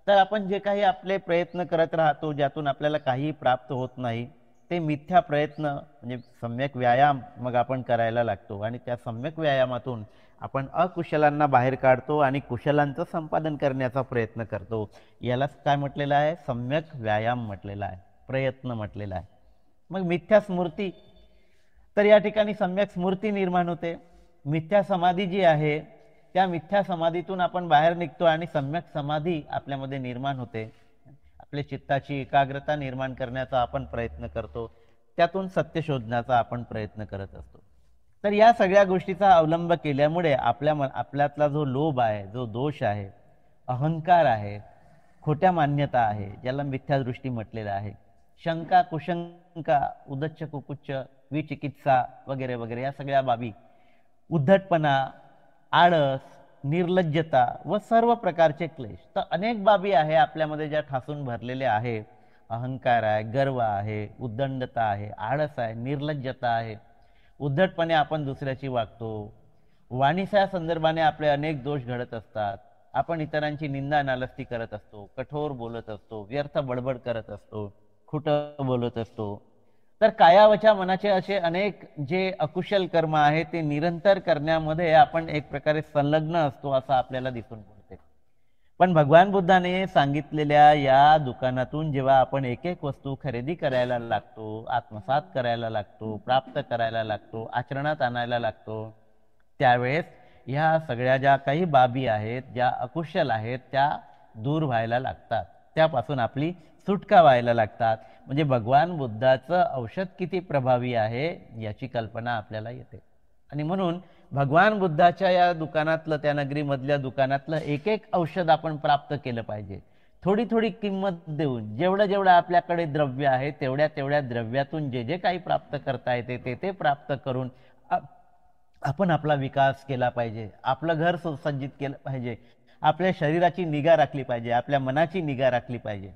तर आपण जे काही आपले प्रयत्न करत राहतो ज्यातून आपल्याला काही प्राप्त होत नाही ते मिथ्या प्रयत्न म्हणजे सम्यक व्यायाम मग आपण करायला लागतो आणि त्या सम्यक व्यायामातून आपण अकुशलांना बाहेर काढतो आणि कुशलांचं संपादन करण्याचा प्रयत्न करतो. यालाच काय म्हटलेलं आहे? सम्यक व्यायाम म्हटलेला आहे, प्रयत्न म्हटलेला आहे. मग मिथ्या स्मृती, तर या ठिकाणी सम्यक स्मृती निर्माण होते. मिथ्या समाधी जी आहे त्या मिथ्या समाधीतून आपण बाहेर निघतो आणि सम्यक समाधी आपल्यामध्ये निर्माण होते. आपल्या चित्ताची एकाग्रता निर्माण करण्याचा आपण प्रयत्न करतो, त्यातून सत्य शोधण्याचा आपण प्रयत्न करत असतो. तर या सगळ्या गोष्टीचा अवलंब केल्यामुळे आपल्यातला जो लोभ आहे, जो दोष आहे, अहंकार आहे, खोट्या मान्यता आहे, ज्याला मिथ्यादृष्टी म्हटलेलं आहे, शंका कुशंका, उदच्च कुकुच्च, विचिकित्सा वगैरे वगैरे, या सगळ्या बाबी, उद्धटपणा, आळस, निर्लज्जता व सर्व प्रकारचे क्लेश, तर अनेक बाबी आहे आपल्यामध्ये ज्या ठासून भरलेल्या आहे. अहंकार आहे, गर्व आहे, उद्दंडता आहे, आळस आहे, निर्लज्जता आहे, उद्धटपणे आपण दुसऱ्याची वागतो, वाणीच्या संदर्भाने आपले अनेक दोष घडत असतात, आपण इतरांची निंदा नालस्ती करत असतो, कठोर बोलत असतो, व्यर्थ बडबड करत असतो, खोटं बोलत असतो. तर कायावचा मनाचे असे अनेक जे अकुशल कर्म आहे ते निरंतर करण्यामध्ये आपण एक प्रकारे संलग्न असतो असं आपल्याला दिसून पडते. पण भगवान बुद्धाने सांगितलेल्या या दुकानातून जेव्हा आपण एक एक वस्तू खरेदी करायला लागतो, आत्मसात करायला लागतो, प्राप्त करायला लागतो, आचरणात आणायला लागतो, त्यावेळेस ह्या सगळ्या ज्या काही बाबी आहेत, ज्या अकुशल आहेत, त्या दूर व्हायला लागतात, त्यापासून आपली सुटका व्हायला लागतात. म्हणजे भगवान बुद्धाचं औषध किती प्रभावी आहे याची कल्पना आपल्याला येते. आणि म्हणून भगवान बुद्धाच्या या दुकानातलं, त्या नगरीमधल्या दुकानातलं एक एक औषध आपण प्राप्त केलं पाहिजे. थोडी थोडी किंमत देऊन, जेवढं जेवढं आपल्याकडे द्रव्य आहे तेवढ्या तेवढ्या द्रव्यातून जे जे काही प्राप्त करता येते ते ते प्राप्त करून आपण आपला विकास केला पाहिजे, आपलं घर सुसज्जित केलं पाहिजे, आपल्या शरीराची निगा राखली पाहिजे, आपल्या मनाची निगा राखली पाहिजे.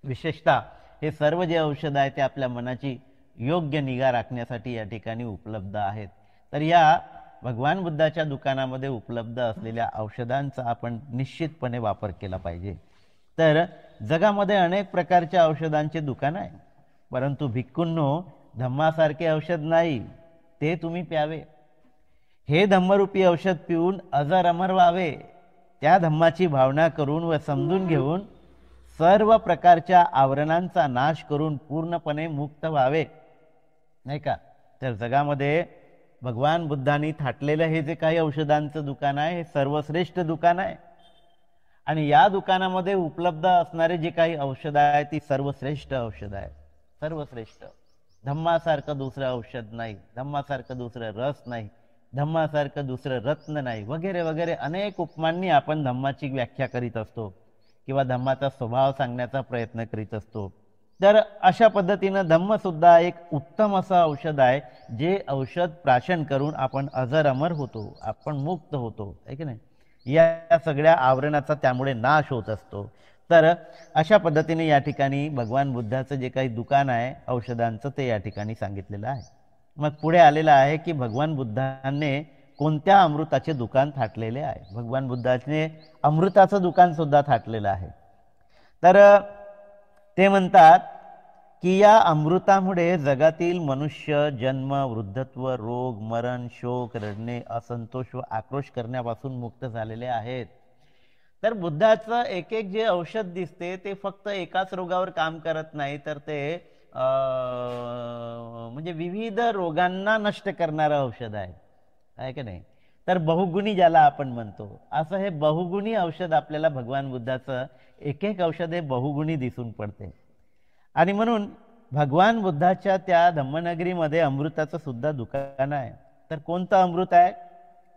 विशेषतः हे सर्व जे औषध आहे ते आपल्या मनाची योग्य निगा राखण्यासाठी या ठिकाणी उपलब्ध आहेत. तर या भगवान बुद्धाच्या दुकानामध्ये उपलब्ध असलेल्या औषधांचा आपण निश्चितपणे वापर केला पाहिजे. तर जगामध्ये अनेक प्रकारच्या औषधांचे दुकान आहे, परंतु भिक्खूंनो, धम्मासारखे औषध नाही, ते तुम्ही प्यावे. हे धम्मरूपी औषध पिऊन अजर अमर व्हावे, त्या धम्माची भावना करून व समजून घेऊन सर्व प्रकारच्या आवरणांचा नाश करून पूर्णपणे मुक्त व्हावे, नाही का. तर जगामध्ये भगवान बुद्धांनी थाटलेलं हे जे काही औषधांचं दुकान आहे हे सर्वश्रेष्ठ दुकान आहे. आणि या दुकानामध्ये उपलब्ध असणारे जे काही औषध आहे ती सर्वश्रेष्ठ औषध आहे, सर्वश्रेष्ठ. धम्मासारखं दुसरं औषध नाही, धम्मासारखं दुसरं रस नाही, धम्मासारखं दुसरं रत्न नाही, वगैरे वगैरे अनेक उपमांनी आपण धम्माची व्याख्या करीत असतो किंवा धम्माचा स्वभाव सांगण्याचा प्रयत्न करीत असतो. तर अशा पद्धतीनं धम्म सुद्धा एक उत्तम असं औषध आहे, जे औषध प्राशन करून आपण अजर अमर होतो, आपण मुक्त होतो, आहे की नाही. या सगळ्या आवरणाचा त्यामुळे नाश होत असतो. तर अशा पद्धतीने या ठिकाणी भगवान बुद्धाचं जे काही दुकान आहे औषधांचं ते या ठिकाणी सांगितलेलं आहे. मग पुढे आलेलं आहे की भगवान बुद्धांनी कोणत्या अमृताचे दुकान थाटलेले आहे. भगवान बुद्धाने अमृताचं दुकान सुद्धा थाटलेलं आहे. तर ते म्हणतात की या अमृतामुळे जगातील मनुष्य जन्म, वृद्धत्व, रोग, मरण, शोक, रडणे, असंतोष व आक्रोश करण्यापासून मुक्त झालेले आहेत. तर बुद्धाचं एक एक जे औषध दिसते ते फक्त एकाच रोगावर काम करत नाही, तर ते म्हणजे विविध रोगांना नष्ट करणारं औषध आहे की नाही. तर बहुगुणी ज्याला आपण म्हणतो, असं हे बहुगुणी औषध आपल्याला भगवान बुद्धाचं एक एक औषध हे बहुगुणी दिसून पडते. आणि म्हणून भगवान बुद्धाच्या त्या धम्मनगरीमध्ये अमृताचं सुद्धा दुकान आहे. तर कोणतं अमृत आहे,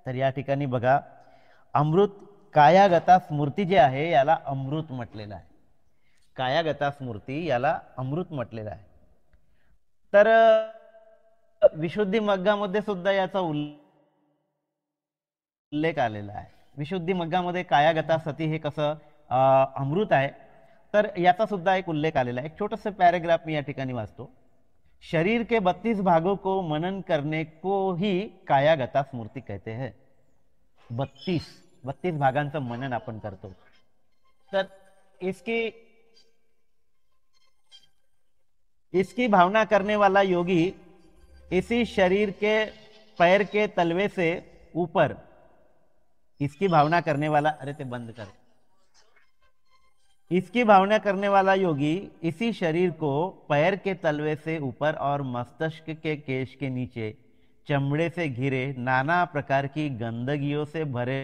तर या ठिकाणी बघा, अमृत कायागता स्मृती जे आहे याला अमृत म्हटलेलं आहे. कायागता स्मृती याला अमृत म्हटलेलं आहे. तर विशुद्धी मग्गामध्ये सुद्धा याचा उल्लेख आलेला आहे. विशुद्धी मग्गामध्ये कायागता सती हे कसं अमृत आहे, तर याचा सुद्धा एक उल्लेख आलेला आहे. एक छोटंसं पॅराग्राफ मी या ठिकाणी वाचतो. शरीर के 32 भागों को मनन करने को ही कायागता स्मृती कहते हैं. 32 भागांचं मनन आपण करतो. तर इसकी भावना करने वाला योगी इसी शरीर के पैर के तलवे से ऊपर, इसकी भावना करने वाला, अरे ते बंद कर, इसकी भावना करने वाला योगी इसी शरीर को पैर के तलवे से ऊपर और मस्तिष्क के केश के नीचे चमड़े से घिरे नाना प्रकार की गंदगियों से भरे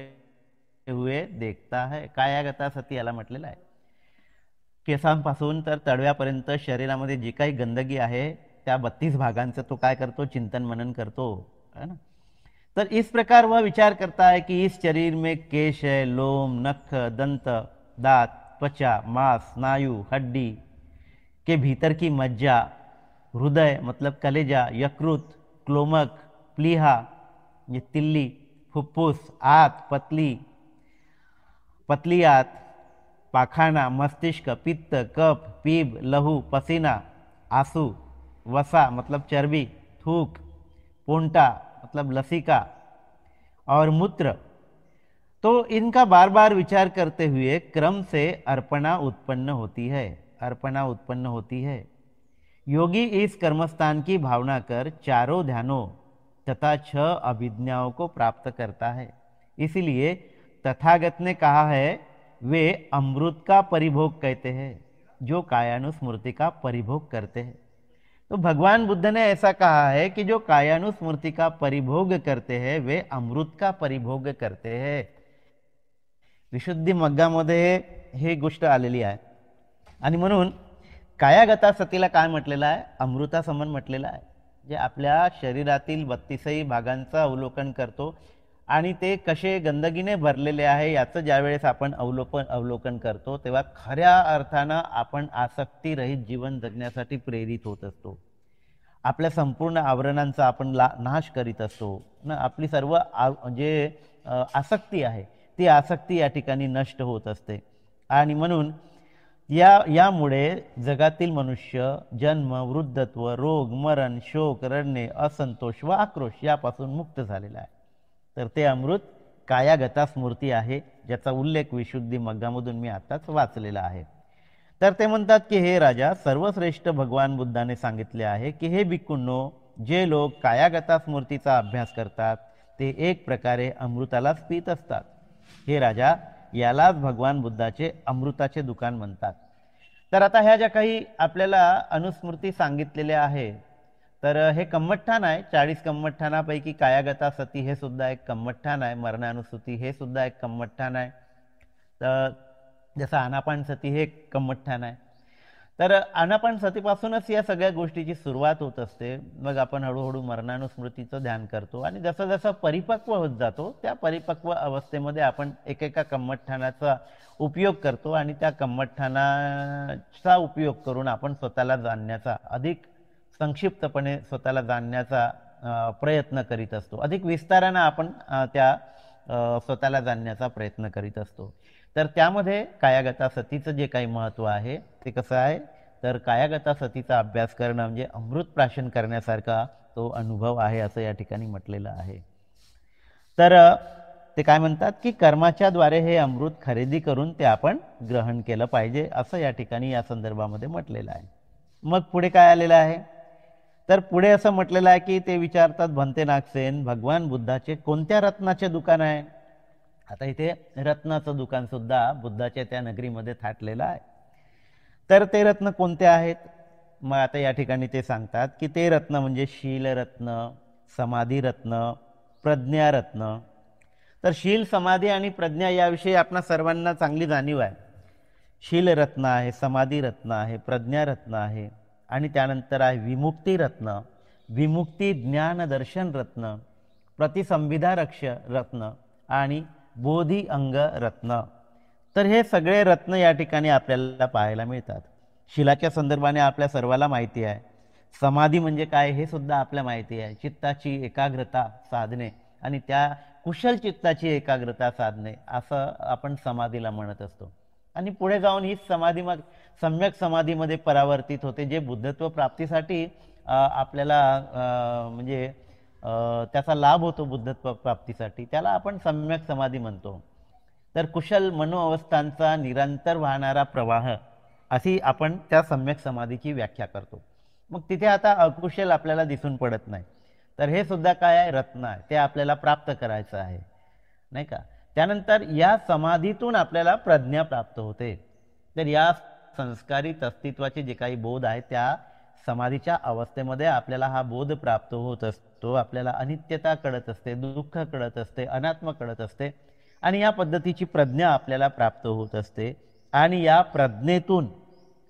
हुए देखता है. कायागता सती याला म्हटलेलं आहे. केसांपासून तर तळव्यापर्यंत शरीरामध्ये जी काही गंदगी आहे त्या 32 भागांचं तो काय करतो, चिंतन मनन करतो, है ना. तर इस प्रकार वह विचार करता है कि इस शरीर में केश है, लोम, नख, दंत, दांत, त्वचा, मांस, स्नायु, हड्डी के भीतर की मज्जा, हृदय मतलब कलेजा, यकृत, क्लोमक, प्लीहा ये तिल्ली, फुफ्फुस, आत, पतली आत, पाखाना, मस्तिष्क, पित्त, कफ, पीप, लहू, पसीना, आंसू, वसा मतलब चर्बी, थूक, पोंटा मतलब लसिका और मूत्र, तो इनका बार बार विचार करते हुए क्रम से अर्पणा उत्पन्न होती है. योगी इस कर्मस्थान की भावना कर चारों ध्यानों तथा 6 अभिज्ञाओं को प्राप्त करता है. इसलिए तथागत ने कहा है वे अमृत का परिभोग कहते हैं जो कायानुस्मृति का परिभोग करते हैं. तो भगवान बुद्ध ने ऐसा कहा है कि जो कायानुस्मृति का परिभोग करते हैं वे अमृत का परिभोग करते हैं. विशुद्धी मग्गामध्ये हे गोष्ट आलेली आहे. आणि म्हणून कायागता सतीला काय म्हटलेलं आहे, अमृतासमान म्हटलेलं आहे. जे आपल्या शरीरातील 32 भागांचं अवलोकन करतो आणि ते कसे गंदगीने भरलेले आहे याचं ज्यावेळेस आपण अवलोकन करतो तेव्हा खऱ्या अर्थानं आपण आसक्तीरहित जीवन जगण्यासाठी प्रेरित होत असतो. आपल्या संपूर्ण आवरणांचा आपण नाश करीत असतो ना. आपली सर्व जे आसक्ती आहे ती आसक्ती या ठिकाणी नष्ट होत असते. आणि म्हणून यामुळे जगातील मनुष्य जन्म, वृद्धत्व, रोग, मरण, शोक, रडणे, असंतोष व आक्रोश यापासून मुक्त झालेला आहे. तर ते अमृत कायागता स्मृती आहे ज्याचा उल्लेख विशुद्धी मग्गामधून मी आताच वाचलेला आहे. तर ते म्हणतात की हे राजा, सर्वश्रेष्ठ भगवान बुद्धाने सांगितले आहे की हे भिक्खूंनो, जे लोक कायागता स्मृतीचा अभ्यास करतात ते एक प्रकारे अमृतालाच पीत असतात. हे राजा, यालाच भगवान बुद्धाचे अमृताचे दुकान म्हणतात. तर आता ह्या ज्या काही आपल्याला अनुस्मृती सांगितलेल्या आहे तर हे कम्मठ्ठान आहे. 40 कम्मठ्ठानापैकी कायागता सती हे सुद्धा एक कम्मठ्ठान आहे. मरणानुस्मृती हे सुद्धा एक कम्मठ्ठान आहे. तर जसं आनापान सती हे एक कम्मठ्ठान आहे. तर आनापान सतीपासूनच या सगळ्या गोष्टीची सुरुवात होत असते. मग आपण हळूहळू मरणानुस्मृतीचं ध्यान करतो आणि जसं जसं परिपक्व होत जातो त्या परिपक्व अवस्थेमध्ये आपण एकेका कम्मठ्ठानाचा उपयोग करतो आणि त्या कम्मठ्ठानाचा उपयोग करून आपण स्वतःला जाणण्याचा, अधिक संक्षिप्तपणे स्वतःला जाणण्याचा प्रयत्न करीत असतो. अधिक विस्ताराने आपण त्या स्वतःला जाणण्याचा प्रयत्न करीत असतो. तर त्यामध्ये कायागता सतीचं जे काही महत्त्व आहे ते कसं आहे, तर कायागता सतीचा अभ्यास करणं म्हणजे अमृत प्राशन करण्यासारखा तो अनुभव आहे असं या ठिकाणी म्हटलेलं आहे. तर ते काय म्हणतात की कर्माच्या द्वारे हे अमृत खरेदी करून ते आपण ग्रहण केलं पाहिजे असं या ठिकाणी या संदर्भामध्ये म्हटलेलं आहे. मग पुढे काय आलेलं आहे, तर पुढे असं म्हटलेलं आहे की ते विचारतात भंते नागसेन, भगवान बुद्धाचे कोणत्या रत्नाचे दुकान आहे. आता इथे रत्नाचं दुकान सुद्धा बुद्धाच्या त्या नगरीमध्ये थाटलेलं आहे. तर ते रत्न कोणते आहेत, मग आता या ठिकाणी ते सांगतात की ते रत्न म्हणजे शील रत्न, समाधी रत्न, प्रज्ञा रत्न. तर शील, समाधी आणि प्रज्ञा याविषयी आपणा सर्वांना चांगली जाणीव आहे. शील रत्न आहे, समाधी रत्न आहे, प्रज्ञा रत्न आहे आणि त्यानंतर आहे विमुक्ती रत्न, विमुक्ती ज्ञान दर्शन रत्न, प्रतिसंविधा रक्ष रत्न आणि बोधी अंग रत्न. तर हे सगळे रत्न या ठिकाणी आपल्याला पाहायला मिळतात. शिलाच्या संदर्भाने आपल्या सर्वाला माहिती आहे. समाधी म्हणजे काय हे सुद्धा आपल्या माहिती आहे. चित्ताची एकाग्रता साधणे आणि त्या कुशल चित्ताची एकाग्रता साधणे असं आपण समाधीला म्हणत असतो. आणि पुढे जाऊन ही समाधी मग सम्यक समाधीमध्ये परावर्तित होते, जे बुद्धत्व प्राप्तीसाठी आपल्याला म्हणजे त्याचा लाभ होतो. बुद्धत्व प्राप्तीसाठी त्याला आपण सम्यक समाधी म्हणतो. तर कुशल मनोअवस्थांचा निरंतर वाहणारा प्रवाह अशी आपण त्या सम्यक समाधीची व्याख्या करतो. मग तिथे आता अकुशल आपल्याला दिसून पडत नाही. तर हे सुद्धा काय आहे, रत्न आहे. ते आपल्याला प्राप्त करायचं आहे, नाही का. त्यानंतर या समाधीतून आपल्याला प्रज्ञा प्राप्त होते. तर या संस्कारित अस्तित्वाचे जे काही बोध आहे त्या समाधीच्या अवस्थेमध्ये आपल्याला हा बोध प्राप्त होत असतो. आपल्याला अनित्यता कळत असते, दुःख कळत असते, अनात्म कळत असते आणि या पद्धतीची प्रज्ञा आपल्याला प्राप्त होत असते आणि या प्रज्ञेतून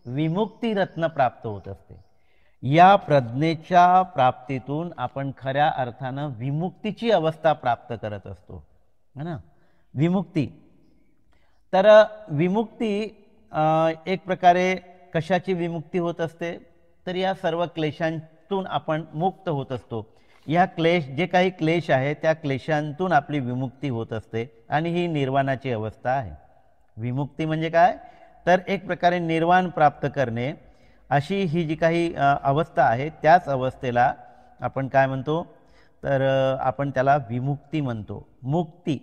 विमुक्ती रत्न प्राप्त होत असते. या प्रज्ञेच्या प्राप्तीतून आपण खऱ्या अर्थानं विमुक्तीची अवस्था प्राप्त करत असतो, है ना. विमुक्ती, तर विमुक्ती एक प्रकारे कशाची विमुक्ती होत असते, तर या सर्व क्लेशांतून आपण मुक्त होत असतो. या जे काही क्लेश आहे त्या क्लेशांतून आपली विमुक्ती होत असते आणि ही निर्वाणाची अवस्था आहे. विमुक्ती म्हणजे काय, तर एक प्रकारे निर्वाण प्राप्त करणे अशी ही जी काही अवस्था आहे त्याच अवस्थेला आपण काय म्हणतो, तर आपण त्याला विमुक्ती म्हणतो. मुक्ती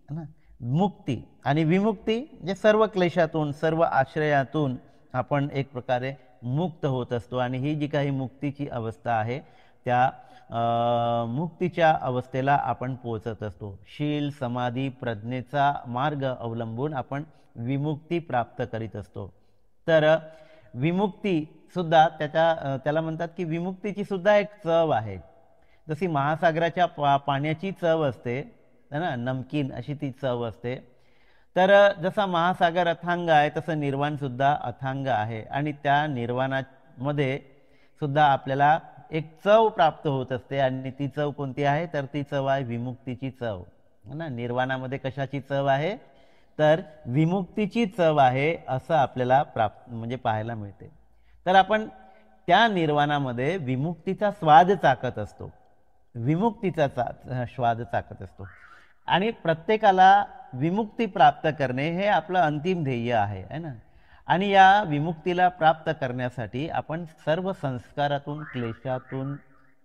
ना, मुक्ती आणि विमुक्ती जे सर्व क्लेशातून सर्व आश्रयातून आपण एक प्रकारे मुक्त होत असतो आणि ही जी काही मुक्तीची अवस्था आहे त्या मुक्तीच्या अवस्थेला आपण पोहोचत असतो. शील समाधी प्रज्ञेचा मार्ग अवलंबून आपण विमुक्ती प्राप्त करीत असतो. तर विमुक्ती सुद्धा त्याला म्हणतात की विमुक्तीची सुद्धा एक चव आहे. जशी महासागराच्या पाण्याची चव असते ना, नमकीन अशी ती चव असते. तर जसा महासागर अथांग आहे तसं निर्वाण सुद्धा अथांग आहे आणि त्या निर्वाणामध्ये सुद्धा आपल्याला एक चव प्राप्त होत असते आणि ती चव कोणती आहे, तर ती चव आहे विमुक्तीची चव ना. निर्वाणामध्ये कशाची चव आहे, तर विमुक्तीची चव आहे असं आपल्याला म्हणजे पाहायला मिळते. तर आपण त्या निर्वाणामध्ये विमुक्तीचा स्वाद चाकत असतो, विमुक्तीचा स्वाद चाकत असतो आणि प्रत्येकाला विमुक्ती प्राप्त करणे हे आपलं अंतिम ध्येय आहे, है ना. आणि या विमुक्तीला प्राप्त करण्यासाठी आपण सर्व संस्कारातून क्लेशातून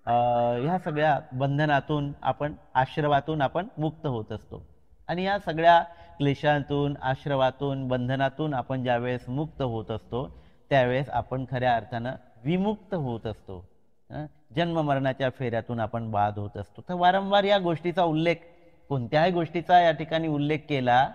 ह्या सगळ्या बंधनातून आपण आश्रवातून आपण मुक्त होत असतो आणि या सगळ्या क्लेशातून आश्रवातून बंधनातून आपण ज्यावेळेस मुक्त होत असतो त्यावेळेस आपण खऱ्या अर्थानं विमुक्त होत असतो. जन्म मरणाच्या फेऱ्यातून आपण बाद होत असतो. तर वारंवार या गोष्टीचा उल्लेख, कोणत्याही गोष्टीचा या ठिकाणी उल्लेख केला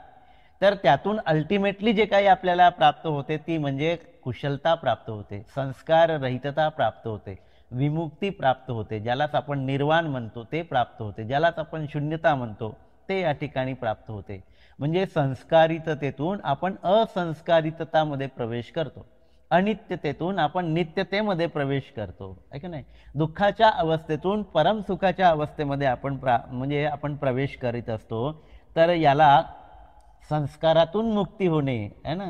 तर त्यातून अल्टिमेटली जे काही आपल्याला प्राप्त होते ती म्हणजे कुशलता प्राप्त होते, संस्कार रहितता प्राप्त होते, विमुक्ती प्राप्त होते, ज्यालाच आपण निर्वाण म्हणतो ते प्राप्त होते, ज्यालाच आपण शून्यता म्हणतो ते या ठिकाणी प्राप्त होते. म्हणजे संस्कारिततेतून आपण असंस्कारिततामध्ये प्रवेश करतो, अनित्यतेतून आपण नित्यतेमध्ये प्रवेश करतो, आहे की नाही. दुःखाच्या अवस्थेतून परमसुखाच्या अवस्थेमध्ये आपण म्हणजे आपण प्रवेश करीत असतो. तर याला संस्कारातून मुक्ती होणे आहे ना,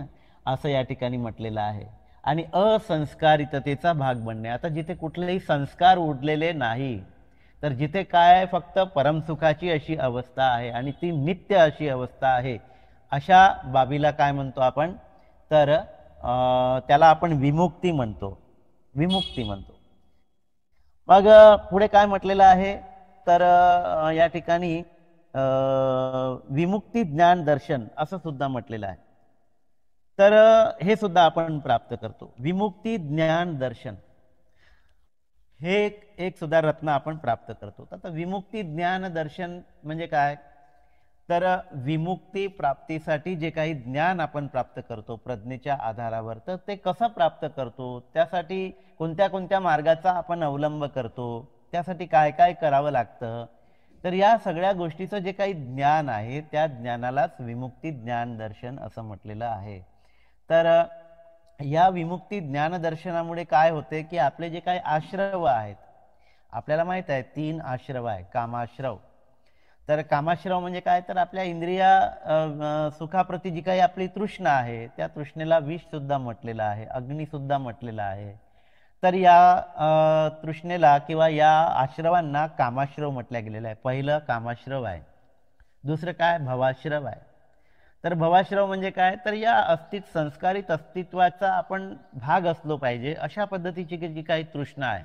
असं या ठिकाणी म्हटलेलं आहे. आणि असंस्कारिततेचा भाग बनणे, आता जिथे कुठलेही संस्कार उडलेले नाही तर जिथे काय फक्त परमसुखाची अशी अवस्था आहे आणि ती नित्य अशी अवस्था आहे, अशा बाबीला काय म्हणतो आपण, तर त्याला आपण विमुक्ती म्हणतो, विमुक्ती म्हणतो. मग पुढे काय म्हटलेलं आहे, तर या ठिकाणी विमुक्ती ज्ञान दर्शन असं सुद्धा म्हटलेलं आहे. तर हे सुद्धा आपण प्राप्त करतो, विमुक्ती ज्ञान दर्शन हे एक सुद्धा रत्न आपण प्राप्त करतो. आता विमुक्ती ज्ञान दर्शन म्हणजे काय, तर विमुक्ती प्राप्तीसाठी जे काही ज्ञान आपण प्राप्त करतो प्रज्ञेच्या आधारावर, तर ते कसं प्राप्त करतो, त्यासाठी कोणत्या कोणत्या मार्गाचा आपण अवलंब करतो, त्यासाठी काय काय करावं लागतं, तर या सगळ्या गोष्टीचं जे काही ज्ञान आहे त्या ज्ञानालाच विमुक्ती ज्ञान दर्शन असं म्हटलेलं आहे. तर या विमुक्ती ज्ञान दर्शनामुळे काय होते की आपले जे काही आश्रव आहेत, आपल्याला माहित आहे 3 आश्रव आहे. कामाश्रव, तर कामाश्रव म्हणजे काय, तर आपल्या इंद्रिया सुखाप्रती जी काही आपली तृष्णा आहे त्या तृष्णेला विष सुद्धा म्हटलेलं आहे, अग्नी सुद्धा म्हटलेला आहे. तर या तृष्णेला किंवा या आश्रवांना कामाश्रव म्हटल्या गेलेलं आहे. पहिलं कामाश्रव आहे, दुसरं काय भवाश्रव आहे. तर भवाश्रव म्हणजे काय, तर या संस्कारित अस्तित्वाचा आपण भाग असलो पाहिजे अशा पद्धतीची जी काही तृष्णा आहे,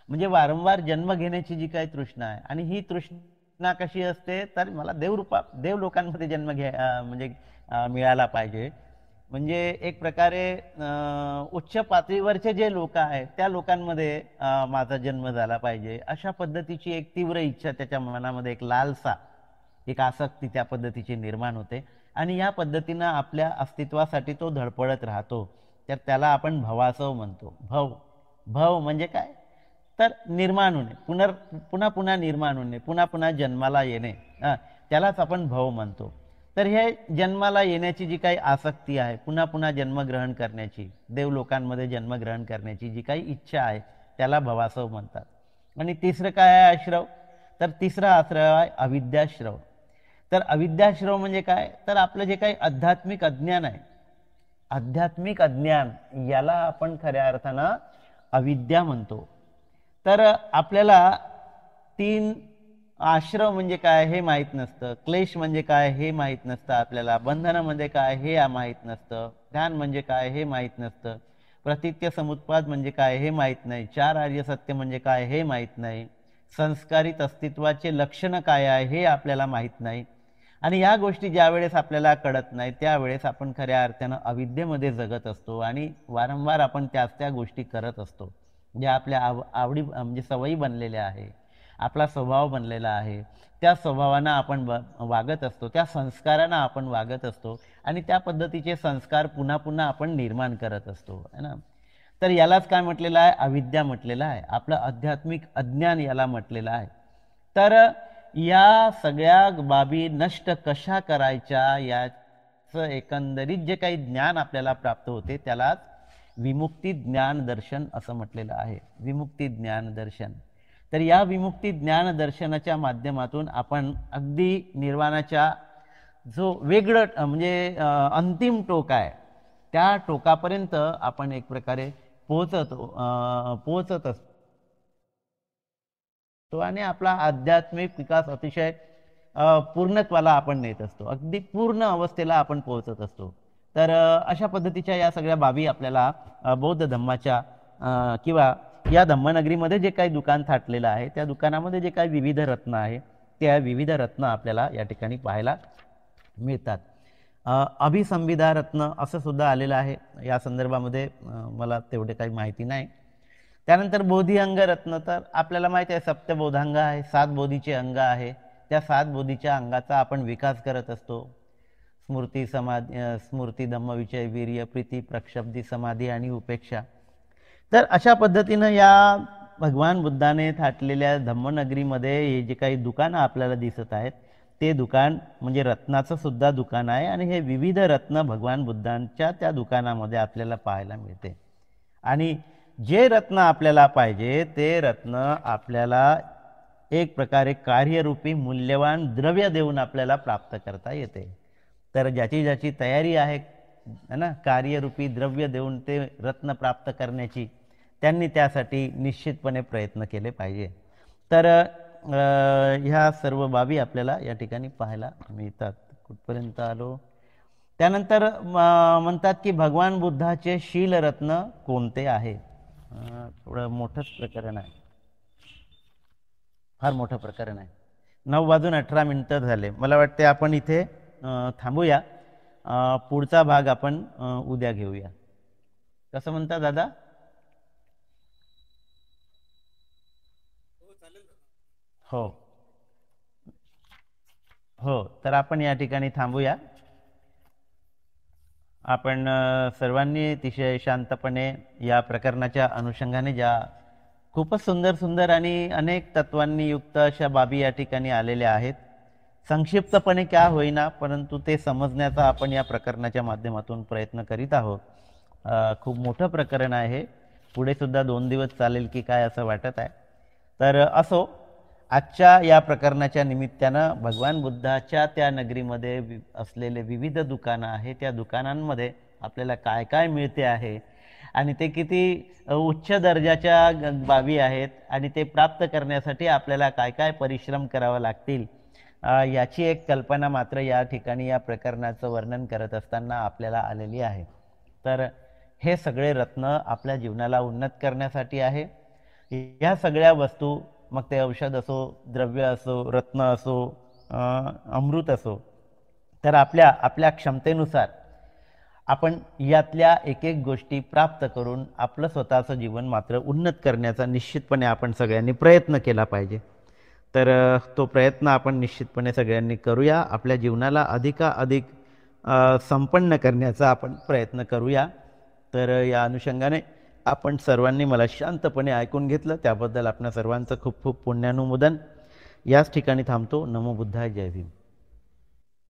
म्हणजे वारंवार जन्म घेण्याची जी काही तृष्णा आहे. आणि ही तृष्णा कशी असते, तर मला देव लोकांमध्ये जन्म म्हणजे मिळाला पाहिजे, म्हणजे एक प्रकारे उच्च पातळीवरचे जे लोक आहेत त्या लोकांमध्ये माझा जन्म झाला पाहिजे, अशा पद्धतीची एक तीव्र इच्छा त्याच्या मनामध्ये, एक लालसा, एक आसक्ती त्या पद्धतीची निर्माण होते आणि या पद्धतीनं आपल्या अस्तित्वासाठी तो धडपडत राहतो. तर त्याला आपण भवासव म्हणतो. भव म्हणजे काय, तर निर्माण होणे, पुन्हा पुन्हा निर्माण होणे, पुन्हा पुन्हा जन्माला येणे, त्यालाच आपण भव म्हणतो. तर हे जन्माला येण्याची जी काही आसक्ती आहे, पुन्हा पुन्हा जन्मग्रहण करण्याची, देवलोकांमध्ये जन्मग्रहण करण्याची जी काही इच्छा आहे, त्याला भवासव म्हणतात. आणि तिसरं काय आहे आश्रव, तर तिसरा आश्रव आहे अविद्याश्रव. तर अविद्याश्रव म्हणजे काय, तर आपलं जे काही आध्यात्मिक अज्ञान आहे, आध्यात्मिक अज्ञान, याला आपण खऱ्या अर्थानं अविद्या म्हणतो. तर आपल्याला तीन आश्रव म्हणजे काय हे माहीत नसतं, क्लेश म्हणजे काय हे माहीत नसतं, आपल्याला बंधनं म्हणजे काय हे माहीत नसतं, ध्यान म्हणजे काय हे माहीत नसतं, प्रतित्य समुत्पाद म्हणजे काय हे माहीत नाही, चार आर्य सत्य म्हणजे काय हे माहीत नाही, संस्कारित अस्तित्वाचे लक्षण काय आहे हे आपल्याला माहीत नाही. आणि या गोष्टी ज्यावेळेस आपल्याला कळत नाही, त्यावेळेस आपण खऱ्या अर्थानं अविद्येमध्ये जगत असतो आणि वारंवार आपण त्या गोष्टी करत असतो, ज्या आपल्या आवडी म्हणजे सवयी बनलेल्या आहे, आपला स्वभाव बनलेला आहे, त्या स्वभावानं आपण वागत असतो, त्या संस्कारानं आपण वागत असतो आणि त्या पद्धतीचे संस्कार पुन्हा पुन्हा आपण निर्माण करत असतो, है ना. तर यालाच काय म्हटलेलं आहे, अविद्या म्हटलेलं आहे, आपलं आध्यात्मिक अज्ञान याला म्हटलेलं आहे. तर या सगळ्या बाबी नष्ट कशा करायच्या, याचं एकंदरीत जे काही ज्ञान आपल्याला प्राप्त होते, त्यालाच विमुक्ती ज्ञान दर्शन असं म्हटलेलं आहे. विमुक्ती ज्ञान दर्शन. तर या विमुक्ती ज्ञान दर्शनाच्या माध्यमातून आपण अगदी निर्वाणाच्या जो वेगळं म्हणजे अंतिम टोक आहे, त्या टोकापर्यंत आपण एक प्रकारे पोहोचत असतो आणि आपला आध्यात्मिक विकास अतिशय पूर्णत्वाला आपण नेत असतो, अगदी पूर्ण अवस्थेला आपण पोहोचत असतो. तर अशा पद्धतीच्या या सगळ्या बाबी आपल्याला बौद्ध धम्माच्या किंवा या धम्मनगरीमध्ये जे काही दुकान थाटलेलं आहे, त्या दुकानामध्ये जे काही विविध रत्न आहे, त्या विविध रत्न आपल्याला या ठिकाणी पाहायला मिळतात. अभिसंविधा रत्न असं सुद्धा आलेलं आहे, या संदर्भामध्ये मला तेवढे काही माहिती नाही. त्यानंतर बोधी अंग रत्न, तर आपल्याला माहिती आहे सप्तबोधांग आहे, 7 बोधीचे अंग आहे, त्या 7 बोधीच्या अंगाचा आपण विकास करत असतो. स्मृती, धम्मविचय, वीर्य, प्रीती, प्रक्षब्धी, समाधी आणि उपेक्षा. तर अशा पद्धतीनं या भगवान बुद्धाने थाटलेल्या धम्मनगरीमध्ये हे जे काही दुकानं आपल्याला दिसत आहेत, ते दुकान म्हणजे रत्नाचं सुद्धा दुकान आहे आणि हे विविध रत्न भगवान बुद्धांच्या त्या दुकानामध्ये आपल्याला पाहायला मिळते. आणि जे रत्न आपल्याला पाहिजे ते रत्न आपल्याला एक प्रकारे कार्यरूपी मूल्यवान द्रव्य देऊन आपल्याला प्राप्त करता येते. तर ज्याची ज्याची तयारी आहे ना, कार्यरूपी द्रव्य देऊन ते रत्न प्राप्त करण्याची, त्यांनी त्यासाठी निश्चितपणे प्रयत्न केले पाहिजे. तर ह्या सर्व बाबी आपल्याला या ठिकाणी पाहायला मिळतात. कुठपर्यंत आलो. त्यानंतर म्हणतात की भगवान बुद्धाचे शीलरत्न कोणते आहे. थोडं मोठंच प्रकरण आहे, फार मोठं प्रकरण आहे. 9:18 झाले. मला वाटते आपण इथे थांबूया. पुढचा भाग आपण उद्या घेऊया. कसं म्हणता दादा? हो हो, तर आपण या ठिकाणी थांबूया. आपण सर्वांनी अतिशय शांतपणे या प्रकरणाच्या अनुषंगाने ज्या खूपच सुंदर सुंदर आणि अनेक तत्वांनी युक्त अशा बाबी या ठिकाणी आलेल्या आहेत. संक्षिप्तपणे क्या होईना, परंतु ते समजण्याचा आपण या प्रकरणाच्या माध्यमातून प्रयत्न करीत आहोत. खूप मोठं प्रकरण आहे, पुढे सुद्धा 2 दिवस चालेल की काय असं वाटत आहे. तर असो, आजच्या या प्रकरणाच्या निमित्तानं भगवान बुद्धाच्या त्या नगरीमध्ये असलेले विविध दुकानं आहेत, त्या दुकानांमध्ये आपल्याला काय काय मिळते आहे आणि ते किती उच्च दर्जाच्या बाबी आहेत आणि ते प्राप्त करण्यासाठी आपल्याला काय काय परिश्रम करावे लागतील, याची एक कल्पना मात्र या ठिकाणी या प्रकरणाचं वर्णन करत असताना आपल्याला आलेली आहे. तर हे सगळे रत्न आपल्या जीवनाला उन्नत करण्यासाठी आहे. या सगळ्या वस्तू, मग ते औषध असो, द्रव्य असो, रत्न असो, अमृत असो, तर आपल्या क्षमतेनुसार आपण यातल्या एक एक गोष्टी प्राप्त करून आपलं स्वतःचं जीवन मात्र उन्नत करण्याचा निश्चितपणे आपण सगळ्यांनी प्रयत्न केला पाहिजे. तर तो प्रयत्न आपण निश्चितपणे सगळ्यांनी करूया. आपल्या जीवनाला अधिकाधिक संपन्न करण्याचा आपण प्रयत्न करूया. तर या अनुषंगाने आपण सर्वांनी मला शांतपणे ऐकून घेतलं त्याबद्दल आपणा सर्वांचं खूप खूप पुण्यानुमोदन. याच ठिकाणी थांबतो. नमो बुद्धाय. जय भीम.